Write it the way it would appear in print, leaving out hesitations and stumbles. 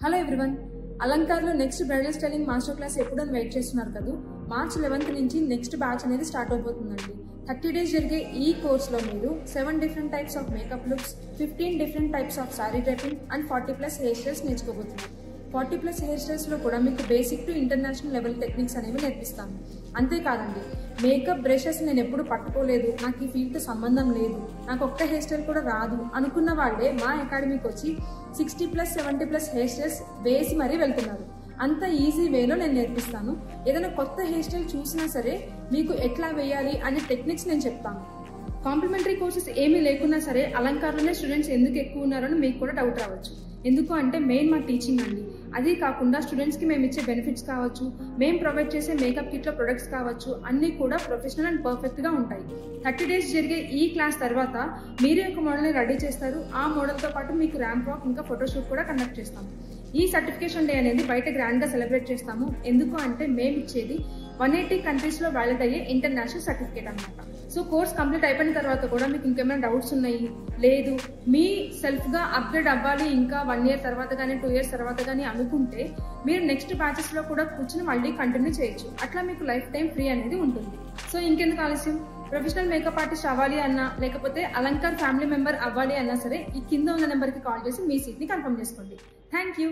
Hello everyone, అలంకార్లో next bridal styling master class ఎప్పుడని wait చేస్తున్నారు కదా. మార్చ్ 11th నుంచి నెక్స్ట్ బ్యాచ్ అనేది స్టార్ట్ అయిపోతుందండి. 30 days జరిగే ఈ కోర్స్లో మీరు 7 different types of makeup looks, 15 different types of sari draping and 40+ hair styles నేర్చుకోబోతున్నారు. 40+ హెయిర్ స్టైల్స్లో కూడా మీకు basic to international level techniques అనేవి నేర్పిస్తాను. అంతేకాదండి, మేకప్ బ్రషెస్ నేను ఎప్పుడు పట్టుకోలేదు, నాకు ఈ ఫీల్డ్తో సంబంధం లేదు, నాకు ఒక్క హెయిర్ స్టైల్ కూడా రాదు అనుకున్న వాళ్ళే మా అకాడమీకి వచ్చి 60+ 70+ హెయిర్ స్టైల్స్ వేసి మరీ వెళ్తున్నారు. అంత ఈజీ వేలో నేను నేర్పిస్తాను. ఏదైనా కొత్త హెయిర్ స్టైల్ చూసినా సరే మీకు ఎట్లా వేయాలి అనే టెక్నిక్స్ నేను చెప్తాను. కాంప్లిమెంటరీ కోర్సెస్ ఏమీ లేకున్నా సరే అలంకారంలోనే స్టూడెంట్స్ ఎందుకు ఎక్కువ ఉన్నారని మీకు కూడా డౌట్ రావచ్చు. ఎందుకు అంటే మెయిన్ మా టీచింగ్ అండి. అది కాకుండా స్టూడెంట్స్కి మేము ఇచ్చే బెనిఫిట్స్ కావచ్చు, మేము ప్రొవైడ్ చేసే మేకప్ కిట్లో ప్రొడక్ట్స్ కావచ్చు, అన్నీ కూడా ప్రొఫెషనల్ అండ్ పర్ఫెక్ట్గా ఉంటాయి. 30 days జరిగే ఈ క్లాస్ తర్వాత మీరే ఒక మోడల్ని రెడీ చేస్తారు. ఆ మోడల్తో పాటు మీకు ర్యాంప్ వాక్ ఇంకా ఫోటోషూట్ కూడా కండక్ట్ చేస్తాము. ఈ సర్టిఫికేషన్ డే అనేది బయట గ్రాండ్గా సెలబ్రేట్ చేస్తాము. ఎందుకు అంటే మేము ఇచ్చేది 180 కంట్రీస్లో వ్యాలిడ్ అయ్యే ఇంటర్నేషనల్ సర్టిఫికేట్ అనమాట. సో కోర్స్ కంప్లీట్ అయిపోయిన తర్వాత కూడా మీకు ఇంకేమైనా డౌట్స్ ఉన్నాయి, లేదు మీ సెల్ఫ్గా అప్గ్రేడ్ అవ్వాలి ఇంకా 1 year తర్వాత కానీ 2 years తర్వాత కానీ అనుకుంటే మీరు నెక్స్ట్ బ్యాచెస్లో కూడా కూర్చొని మళ్ళీ కంటిన్యూ చేయొచ్చు. అట్లా మీకు లైఫ్ టైం ఫ్రీ అనేది ఉంటుంది. సో ఇంకెందుకు ఆలస్యం, ప్రొఫెషనల్ మేకప్ ఆర్టిస్ట్ అవ్వాలి అన్నా లేకపోతే అలంకార్ ఫ్యామిలీ మెంబర్ అవ్వాలి అన్నా సరే ఈ కింద ఉన్న నెంబర్కి కాల్ చేసి మీ సీట్ని కన్ఫర్మ్ చేసుకోండి. Thank you.